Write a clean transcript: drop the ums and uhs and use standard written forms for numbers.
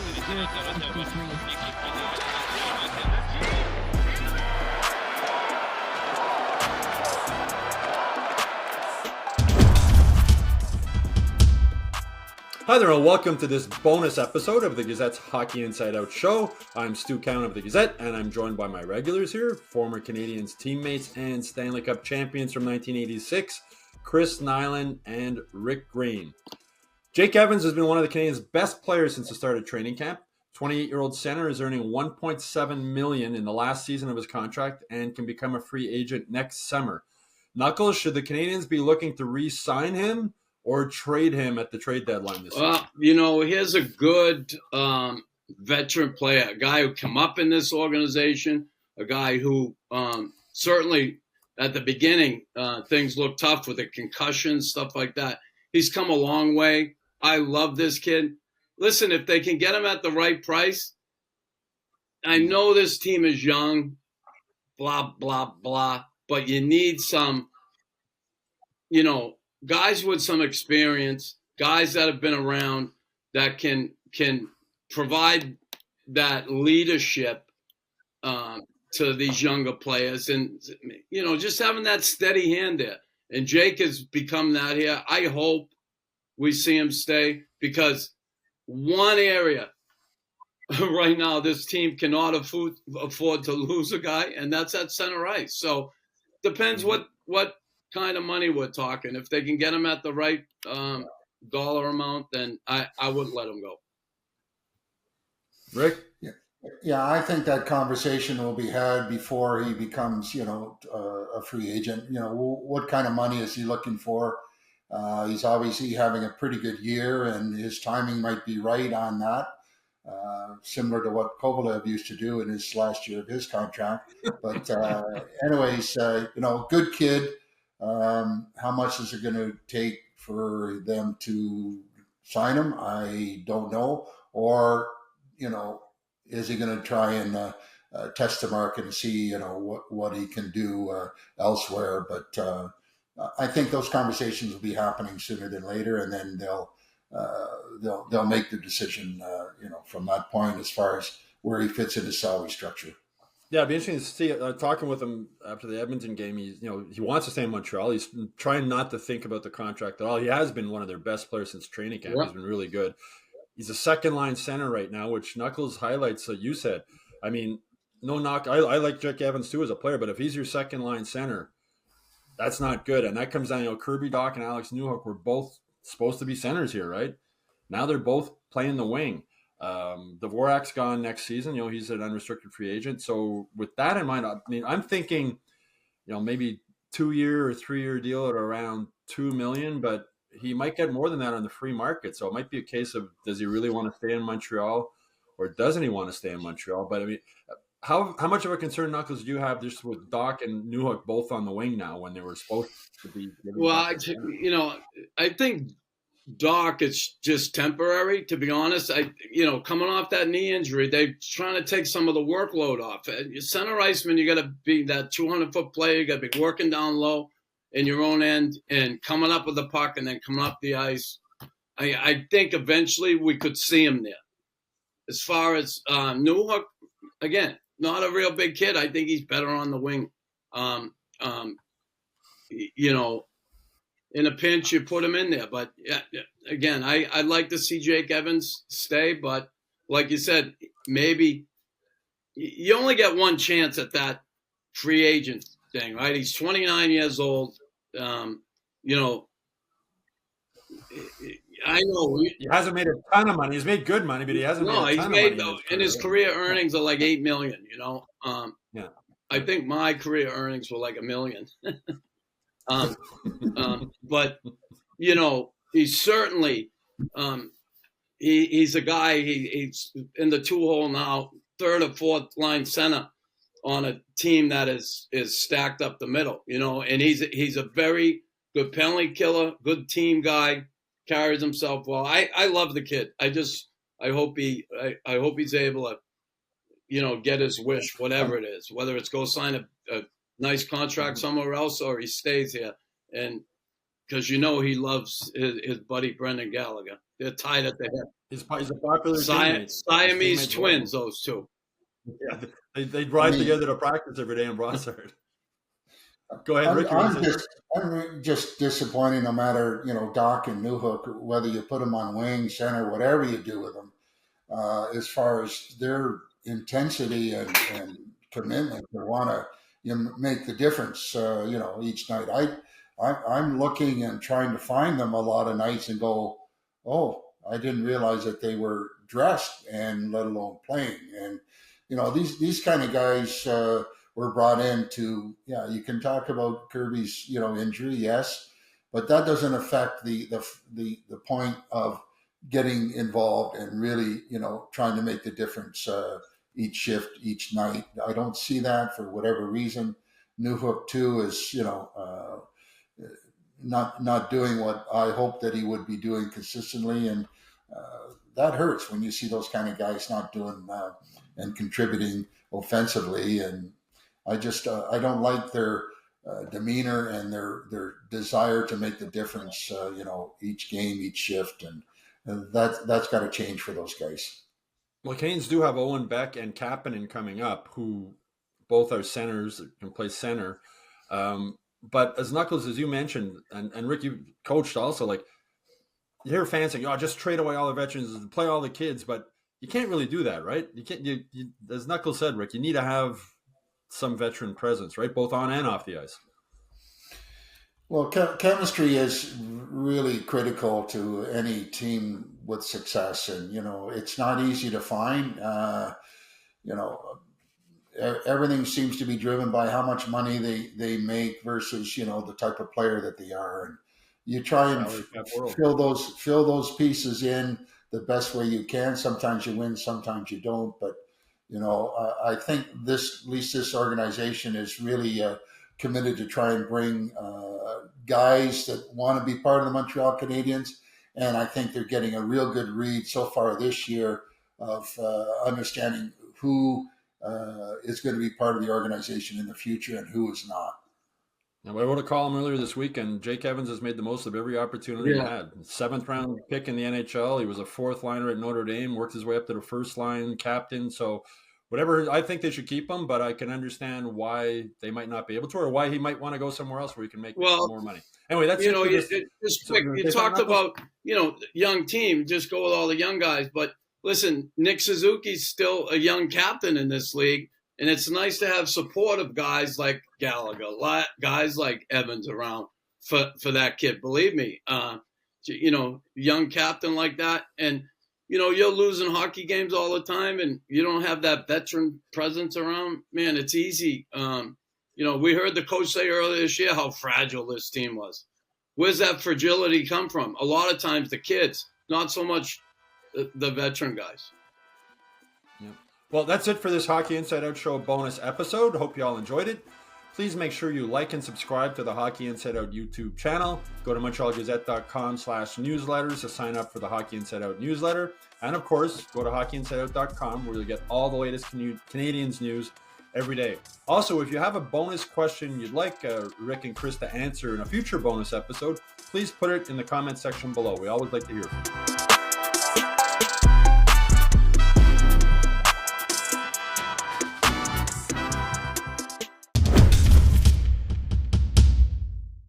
Hi there and welcome to this bonus episode of the Gazette's Hockey Inside Out show. I'm Stu Count of the Gazette and I'm joined by my regulars here, former Canadiens teammates and Stanley Cup champions from 1986, Chris Nyland and Rick Green. Jake Evans has been one of the Canadiens' best players since the start of training camp. 28-year-old center is earning $1.7 million in the last season of his contract and can become a free agent next summer. Knuckles, should the Canadiens be looking to re-sign him or trade him at the trade deadline this season? Well, here's a good veteran player, a guy who came up in this organization, a guy who certainly at the beginning things looked tough with the concussion, stuff like that. He's come a long way. I love this kid. Listen, if they can get him at the right price, I know this team is young, blah, blah, blah, but you need some, guys with some experience, guys that have been around that can provide that leadership to these younger players, and just having that steady hand there. And Jake has become that here. I hope we see him stay, because one area right now this team cannot afford to lose a guy, and that's at center ice. So depends what kind of money we're talking. If they can get him at the right dollar amount, then I wouldn't let him go. Rick? Yeah, I think that conversation will be had before he becomes, a free agent. What kind of money is he looking for? He's obviously having a pretty good year, and his timing might be right on that. Similar to what Kovalev used to do in his last year of his contract. But anyways, good kid. How much is it going to take for them to sign him? I don't know. Or, is he going to try and test the market and see, what he can do elsewhere? But I think those conversations will be happening sooner than later, and then they'll make the decision, from that point as far as where he fits in his salary structure. Yeah, it'd be interesting to see. Talking with him after the Edmonton game, he wants to stay in Montreal. He's trying not to think about the contract at all. He has been one of their best players since training camp. Yeah. He's been really good. He's a second-line center right now, which Knuckles highlights, like you said. I mean, no knock. I like Jake Evans too as a player, but if he's your second-line center, that's not good. And that comes down, Kirby Dach and Alex Newhook were both supposed to be centers here, right? Now they're both playing the wing. Dvorak's gone next season. He's an unrestricted free agent. So with that in mind, I'm thinking, maybe 2-year or 3-year deal at around $2 million, but he might get more than that on the free market. So it might be a case of, does he really want to stay in Montreal, or doesn't he want to stay in Montreal? But I mean, how much of a concern, Knuckles, do you have just with Dach and Newhook both on the wing now when they were supposed to be? Well, I think Dach is just temporary, to be honest. Coming off that knee injury, they're trying to take some of the workload off. Center iceman, you got to be that 200-foot player. You got to be working down low in your own end and coming up with the puck and then coming up the ice. I think eventually we could see him there. As far as Newhook, again, not a real big kid. I think he's better on the wing. In a pinch, you put him in there. But, yeah, again, I'd like to see Jake Evans stay. But like you said, maybe you only get one chance at that free agent thing, right? He's 29 years old. I know. He hasn't made a ton of money. He's made good money, but he hasn't made a ton of money. And his career earnings are like $8 million, Yeah. I think my career earnings were like $1 million. But he's certainly he's a guy. He's in the 2-hole now, third or fourth line center on a team that is stacked up the middle. And he's a very good penalty killer, good team guy, carries himself well. I love the kid. I hope he's able to get his wish, whatever it is, whether it's go sign a nice contract somewhere else or he stays here. And because he loves his buddy Brendan Gallagher. They're tied at the hip. He's a popular teammate. Siamese twins, those two. Yeah, they ride together to practice every day in Brossard. Go ahead, Ricky. I'm just disappointed no matter, Doc and Newhook, whether you put them on wing, center, whatever you do with them, as far as their intensity and commitment to want to make the difference, each night. I'm looking and trying to find them a lot of nights and go, oh, I didn't realize that they were dressed and let alone playing. And, these kind of guys were brought in to, you can talk about Kirby's, injury, yes, but that doesn't affect the point of getting involved and really, trying to make the difference each shift, each night. I don't see that for whatever reason. Newhook too is, not doing what I hope that he would be doing consistently, and that hurts when you see those kind of guys not doing and contributing offensively. And I just I don't like their demeanor and their desire to make the difference. Each game, each shift, and that's got to change for those guys. Well, Canes do have Owen Beck and Kapanen coming up, who both are centers, can play center. But as Knuckles, as you mentioned, and Rick, you coached also, like, you hear fans saying, just trade away all the veterans and play all the kids, but you can't really do that, right? You can't. You as Knuckles said, Rick, you need to have some veteran presence, right, both on and off the ice. Well, chemistry is really critical to any team with success, and it's not easy to find. Everything seems to be driven by how much money they make versus the type of player that they are, and you try and fill those pieces in the best way you can. Sometimes you win, sometimes you don't, but I think at least this organization is really committed to try and bring guys that want to be part of the Montreal Canadiens, and I think they're getting a real good read so far this year of understanding who is going to be part of the organization in the future and who is not. Now, I wrote a column earlier this week, and Jake Evans has made the most of every opportunity he had. 7th round pick in the NHL. He was a 4th liner at Notre Dame, worked his way up to the 1st line captain. So whatever, I think they should keep him, but I can understand why they might not be able to, or why he might want to go somewhere else where he can make more money. Anyway, that's you talked about, young team, just go with all the young guys. But listen, Nick Suzuki's still a young captain in this league. And it's nice to have support of guys like Gallagher, guys like Evans around for that kid. Believe me, young captain like that. And, you're losing hockey games all the time and you don't have that veteran presence around. Man, it's easy. We heard the coach say earlier this year how fragile this team was. Where's that fragility come from? A lot of times the kids, not so much the veteran guys. Yeah. Well, that's it for this Hockey Inside Out Show bonus episode. Hope you all enjoyed it. Please make sure you like and subscribe to the Hockey Inside Out YouTube channel. Go to MontrealGazette.com/newsletters to sign up for the Hockey Inside Out newsletter. And of course, go to HockeyInsideOut.com where you'll get all the latest Canadiens news every day. Also, if you have a bonus question you'd like Rick and Chris to answer in a future bonus episode, please put it in the comment section below. We always like to hear from you.